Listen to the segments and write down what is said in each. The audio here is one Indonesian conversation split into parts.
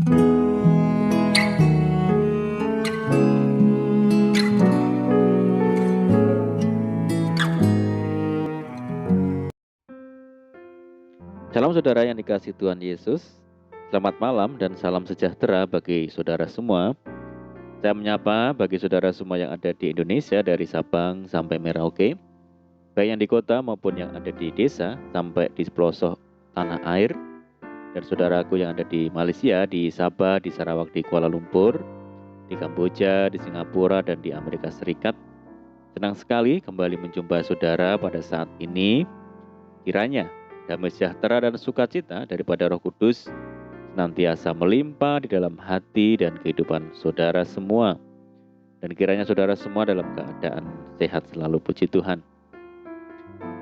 Salam saudara yang dikasihi Tuhan Yesus. Selamat malam dan salam sejahtera bagi saudara semua. Saya menyapa bagi saudara semua yang ada di Indonesia dari Sabang sampai Merauke, baik yang di kota maupun yang ada di desa sampai di pelosok tanah air, dan saudaraku yang ada di Malaysia, di Sabah, di Sarawak, di Kuala Lumpur, di Kamboja, di Singapura, dan di Amerika Serikat. Senang sekali kembali menjumpai saudara pada saat ini. Kiranya damai sejahtera dan sukacita daripada Roh Kudus senantiasa melimpah di dalam hati dan kehidupan saudara semua. Dan kiranya saudara semua dalam keadaan sehat selalu, puji Tuhan.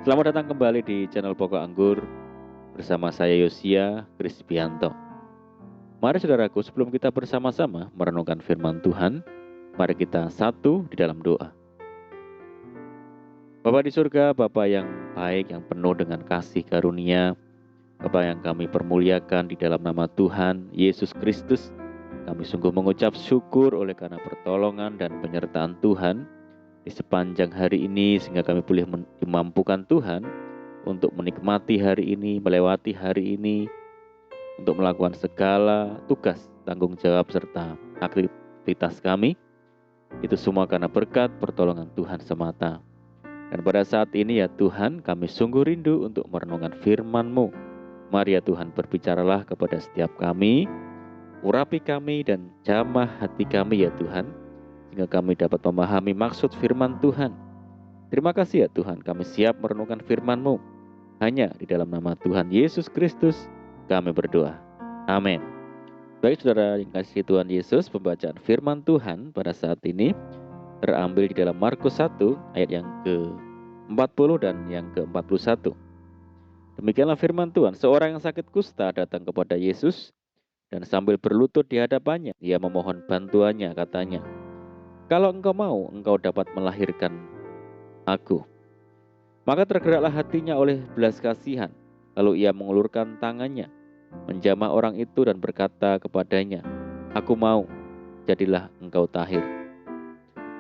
Selamat datang kembali di channel Pokok Anggur bersama saya Yosia Krispianto. Mari saudaraku, sebelum kita bersama-sama merenungkan firman Tuhan, mari kita satu di dalam doa. Bapa di surga, Bapa yang baik, yang penuh dengan kasih karunia, Bapa yang kami permuliakan di dalam nama Tuhan Yesus Kristus, kami sungguh mengucap syukur oleh karena pertolongan dan penyertaan Tuhan di sepanjang hari ini, sehingga kami boleh dimampukan Tuhan untuk menikmati hari ini, melewati hari ini, untuk melakukan segala tugas, tanggung jawab, serta aktivitas kami. Itu semua karena berkat pertolongan Tuhan semata. Dan pada saat ini ya Tuhan, kami sungguh rindu untuk merenungkan firman-Mu. Mari ya Tuhan, berbicaralah kepada setiap kami, urapi kami dan jamah hati kami ya Tuhan, sehingga kami dapat memahami maksud firman Tuhan. Terima kasih ya Tuhan, kami siap merenungkan firman-Mu. Hanya di dalam nama Tuhan Yesus Kristus kami berdoa. Amin. Baik saudara yang kasih Tuhan Yesus, pembacaan firman Tuhan pada saat ini terambil di dalam Markus 1 ayat yang ke-40 dan yang ke-41. Demikianlah firman Tuhan. Seorang yang sakit kusta datang kepada Yesus dan sambil berlutut di hadapannya, ia memohon bantuannya, katanya, "Kalau engkau mau, engkau dapat melahirkan aku." Maka tergeraklah hatinya oleh belas kasihan. Lalu ia mengulurkan tangannya, menjamah orang itu dan berkata kepadanya, "Aku mau, jadilah engkau tahir."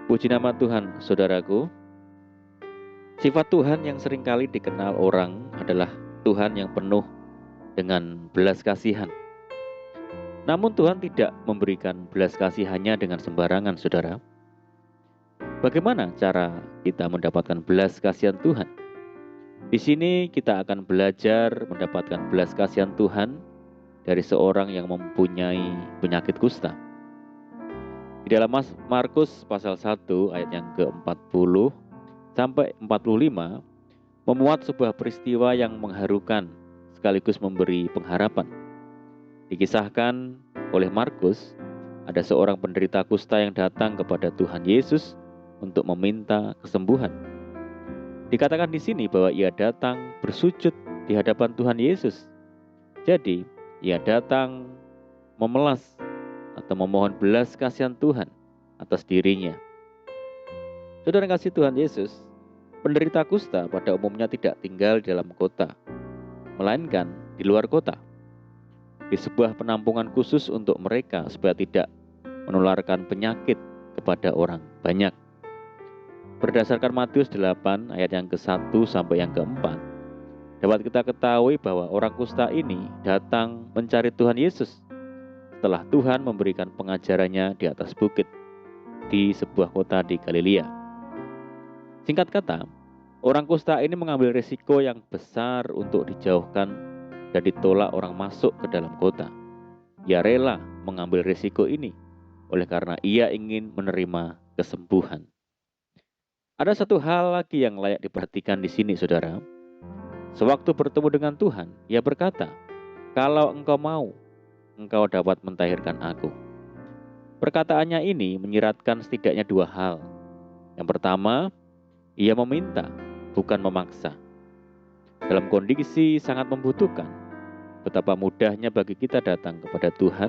Puji nama Tuhan, saudaraku. Sifat Tuhan yang seringkali dikenal orang adalah Tuhan yang penuh dengan belas kasihan. Namun Tuhan tidak memberikan belas kasihannya dengan sembarangan, saudara. Bagaimana cara kita mendapatkan belas kasihan Tuhan? Di sini kita akan belajar mendapatkan belas kasihan Tuhan dari seorang yang mempunyai penyakit kusta. Di dalam Markus pasal 1 ayat yang ke-40 sampai 45 memuat sebuah peristiwa yang mengharukan sekaligus memberi pengharapan. Dikisahkan oleh Markus, ada seorang penderita kusta yang datang kepada Tuhan Yesus untuk meminta kesembuhan. Dikatakan di sini bahwa ia datang bersujud di hadapan Tuhan Yesus. Jadi, ia datang memelas atau memohon belas kasihan Tuhan atas dirinya. Saudara kasih Tuhan Yesus, penderita kusta pada umumnya tidak tinggal di dalam kota, melainkan di luar kota, di sebuah penampungan khusus untuk mereka supaya tidak menularkan penyakit kepada orang banyak. Berdasarkan Matius 8 ayat yang ke-1 sampai yang ke-4, dapat kita ketahui bahwa orang kusta ini datang mencari Tuhan Yesus setelah Tuhan memberikan pengajarannya di atas bukit di sebuah kota di Galilea. Singkat kata, orang kusta ini mengambil risiko yang besar untuk dijauhkan dan ditolak orang masuk ke dalam kota. Ia rela mengambil risiko ini oleh karena ia ingin menerima kesembuhan. Ada satu hal lagi yang layak diperhatikan di sini, saudara. Sewaktu bertemu dengan Tuhan, ia berkata, "Kalau engkau mau, engkau dapat mentahirkan aku." Perkataannya ini menyiratkan setidaknya dua hal. Yang pertama, ia meminta, bukan memaksa. Dalam kondisi sangat membutuhkan, betapa mudahnya bagi kita datang kepada Tuhan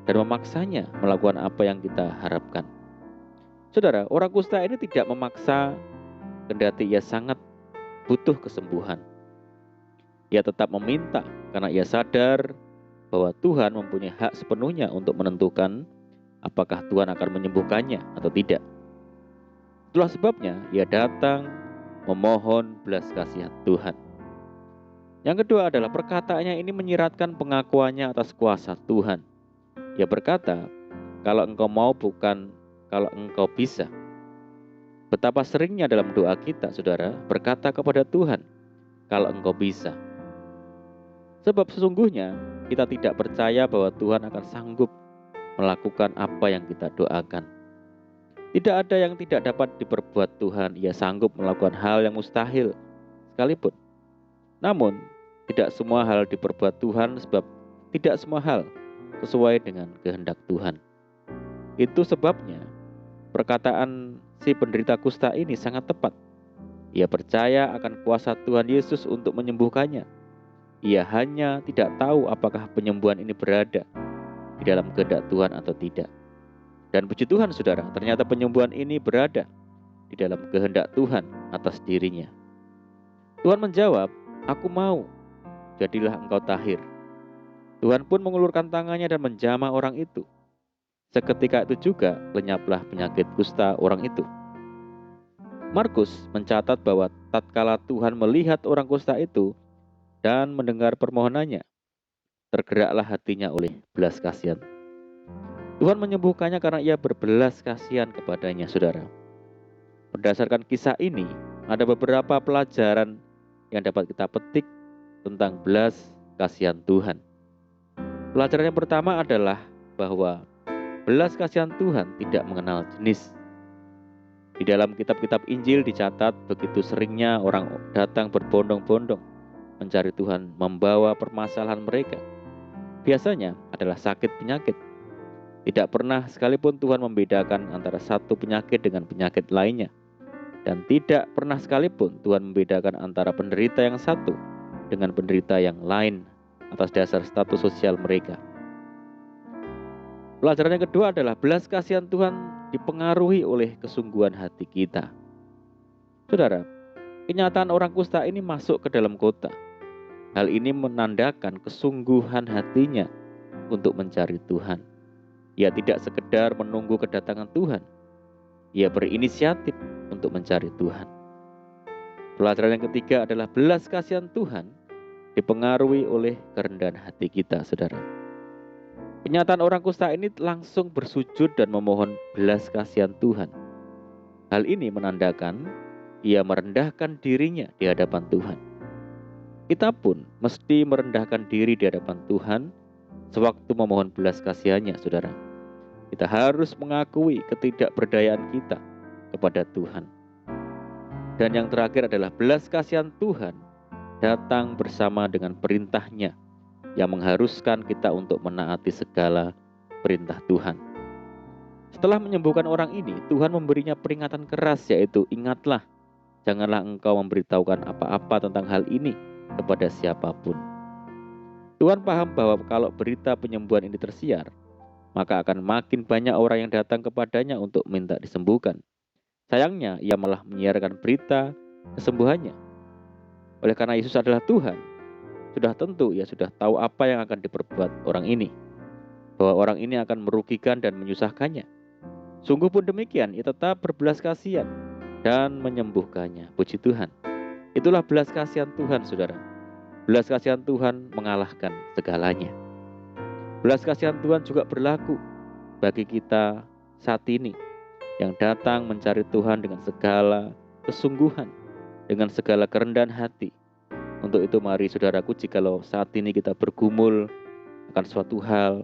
dan memaksanya melakukan apa yang kita harapkan. Saudara, orang kusta ini tidak memaksa kendati ia sangat butuh kesembuhan. Ia tetap meminta karena ia sadar bahwa Tuhan mempunyai hak sepenuhnya untuk menentukan apakah Tuhan akan menyembuhkannya atau tidak. Itulah sebabnya ia datang memohon belas kasihan Tuhan. Yang kedua adalah perkataannya ini menyiratkan pengakuannya atas kuasa Tuhan. Ia berkata, kalau engkau mau bukan kalau engkau bisa. Betapa seringnya dalam doa kita, saudara, berkata kepada Tuhan, kalau engkau bisa. Sebab sesungguhnya kita tidak percaya bahwa Tuhan akan sanggup melakukan apa yang kita doakan. Tidak ada yang tidak dapat diperbuat Tuhan. Ia sanggup melakukan hal yang mustahil sekalipun. Namun, tidak semua hal diperbuat Tuhan sebab tidak semua hal sesuai dengan kehendak Tuhan. Itu sebabnya perkataan si penderita kusta ini sangat tepat. Ia percaya akan kuasa Tuhan Yesus untuk menyembuhkannya. Ia hanya tidak tahu apakah penyembuhan ini berada di dalam kehendak Tuhan atau tidak. Dan puji Tuhan, saudara, ternyata penyembuhan ini berada di dalam kehendak Tuhan atas dirinya. Tuhan menjawab, aku mau, jadilah engkau tahir. Tuhan pun mengulurkan tangannya dan menjamah orang itu. Seketika itu juga lenyaplah penyakit kusta orang itu. Markus mencatat bahwa tatkala Tuhan melihat orang kusta itu dan mendengar permohonannya, tergeraklah hatinya oleh belas kasihan. Tuhan menyembuhkannya karena ia berbelas kasihan kepadanya, saudara. Berdasarkan kisah ini, ada beberapa pelajaran yang dapat kita petik tentang belas kasihan Tuhan. Pelajaran yang pertama adalah bahwa belas kasihan Tuhan tidak mengenal jenis. Di dalam kitab-kitab Injil dicatat begitu seringnya orang datang berbondong-bondong mencari Tuhan membawa permasalahan mereka. Biasanya adalah sakit penyakit. Tidak pernah sekalipun Tuhan membedakan antara satu penyakit dengan penyakit lainnya. Dan tidak pernah sekalipun Tuhan membedakan antara penderita yang satu dengan penderita yang lain atas dasar status sosial mereka. Pelajaran yang kedua adalah belas kasihan Tuhan dipengaruhi oleh kesungguhan hati kita. Saudara, kenyataan orang kusta ini masuk ke dalam kota. Hal ini menandakan kesungguhan hatinya untuk mencari Tuhan. Ia tidak sekedar menunggu kedatangan Tuhan. Ia berinisiatif untuk mencari Tuhan. Pelajaran yang ketiga adalah belas kasihan Tuhan dipengaruhi oleh kerendahan hati kita, saudara. Kenyataan orang kusta ini langsung bersujud dan memohon belas kasihan Tuhan. Hal ini menandakan ia merendahkan dirinya di hadapan Tuhan. Kita pun mesti merendahkan diri di hadapan Tuhan sewaktu memohon belas kasihannya, saudara. Kita harus mengakui ketidakberdayaan kita kepada Tuhan. Dan yang terakhir adalah belas kasihan Tuhan datang bersama dengan perintahnya yang mengharuskan kita untuk menaati segala perintah Tuhan. Setelah menyembuhkan orang ini, Tuhan memberinya peringatan keras, yaitu ingatlah, janganlah engkau memberitahukan apa-apa tentang hal ini kepada siapapun. Tuhan paham bahwa kalau berita penyembuhan ini tersiar, maka akan makin banyak orang yang datang kepadanya untuk minta disembuhkan. Sayangnya, ia malah menyiarkan berita kesembuhannya. Oleh karena Yesus adalah Tuhan, sudah tentu ia sudah tahu apa yang akan diperbuat orang ini, bahwa orang ini akan merugikan dan menyusahkannya. Sungguh pun demikian, ia tetap berbelas kasihan dan menyembuhkannya. Puji Tuhan. Itulah belas kasihan Tuhan, saudara. Belas kasihan Tuhan mengalahkan segalanya. Belas kasihan Tuhan juga berlaku bagi kita saat ini yang datang mencari Tuhan dengan segala kesungguhan, dengan segala kerendahan hati. Untuk itu mari saudaraku, jikalau saat ini kita bergumul akan suatu hal,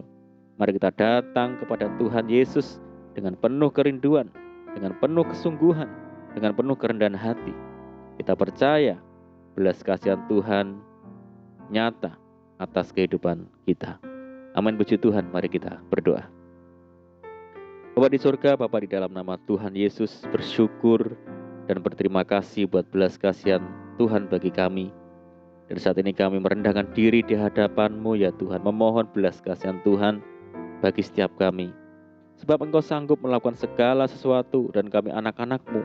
mari kita datang kepada Tuhan Yesus dengan penuh kerinduan, dengan penuh kesungguhan, dengan penuh kerendahan hati. Kita percaya belas kasihan Tuhan nyata atas kehidupan kita. Amin, puji Tuhan. Mari kita berdoa. Bapa di surga, Bapa di dalam nama Tuhan Yesus, bersyukur dan berterima kasih buat belas kasihan Tuhan bagi kami. Dan saat ini kami merendahkan diri di hadapan-Mu ya Tuhan, memohon belas kasihan Tuhan bagi setiap kami. Sebab Engkau sanggup melakukan segala sesuatu dan kami anak-anak-Mu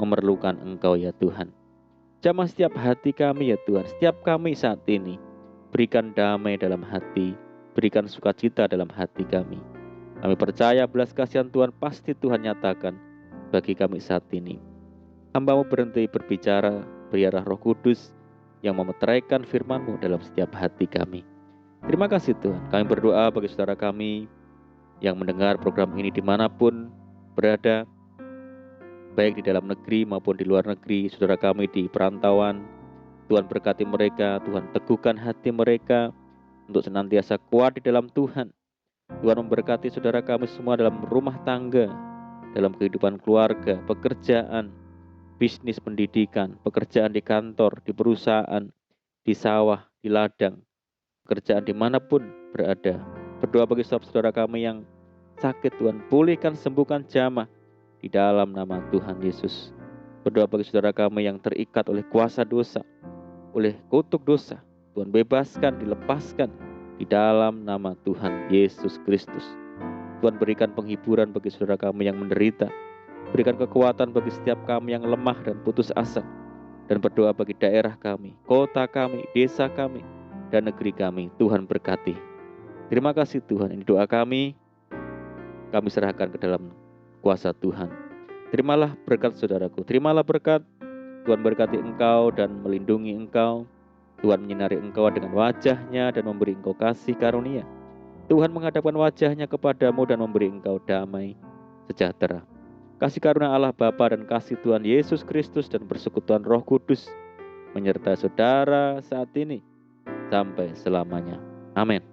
memerlukan Engkau ya Tuhan. Jamah setiap hati kami ya Tuhan, setiap kami saat ini. Berikan damai dalam hati, berikan sukacita dalam hati kami. Kami percaya belas kasihan Tuhan pasti Tuhan nyatakan bagi kami saat ini. Hamba-Mu berhenti berbicara, biarlah Roh Kudus yang memeteraikan firman-Mu dalam setiap hati kami. Terima kasih Tuhan. Kami berdoa bagi saudara kami yang mendengar program ini dimanapun berada, baik di dalam negeri maupun di luar negeri, saudara kami di perantauan. Tuhan berkati mereka, Tuhan teguhkan hati mereka untuk senantiasa kuat di dalam Tuhan. Tuhan memberkati saudara kami semua dalam rumah tangga, dalam kehidupan keluarga, pekerjaan, bisnis, pendidikan, pekerjaan di kantor, di perusahaan, di sawah, di ladang, pekerjaan dimanapun berada. Berdoa bagi saudara kami yang sakit, Tuhan pulihkan, sembuhkan, jamah di dalam nama Tuhan Yesus. Berdoa bagi saudara kami yang terikat oleh kuasa dosa, oleh kutuk dosa, Tuhan bebaskan, dilepaskan di dalam nama Tuhan Yesus Kristus. Tuhan berikan penghiburan bagi saudara kami yang menderita, berikan kekuatan bagi setiap kami yang lemah dan putus asa, dan berdoa bagi daerah kami, kota kami, desa kami, dan negeri kami. Tuhan berkati. Terima kasih Tuhan, ini doa kami serahkan ke dalam kuasa Tuhan. Terimalah berkat saudaraku, terimalah berkat. Tuhan berkati engkau dan melindungi engkau. Tuhan menyinari engkau dengan wajah-Nya dan memberi engkau kasih karunia. Tuhan menghadapkan wajah-Nya kepadamu dan memberi engkau damai sejahtera. Kasih karunia Allah Bapa dan kasih Tuhan Yesus Kristus dan persekutuan Roh Kudus menyertai saudara saat ini sampai selamanya. Amin.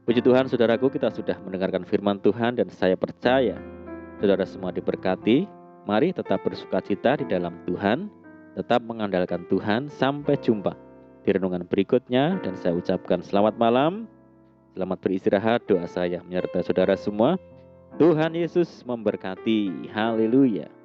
Puji Tuhan saudaraku, kita sudah mendengarkan firman Tuhan dan saya percaya saudara semua diberkati. Mari tetap bersukacita di dalam Tuhan, tetap mengandalkan Tuhan. Sampai jumpa di renungan berikutnya dan saya ucapkan selamat malam, selamat beristirahat. Doa saya menyertai saudara semua. Tuhan Yesus memberkati. Haleluya.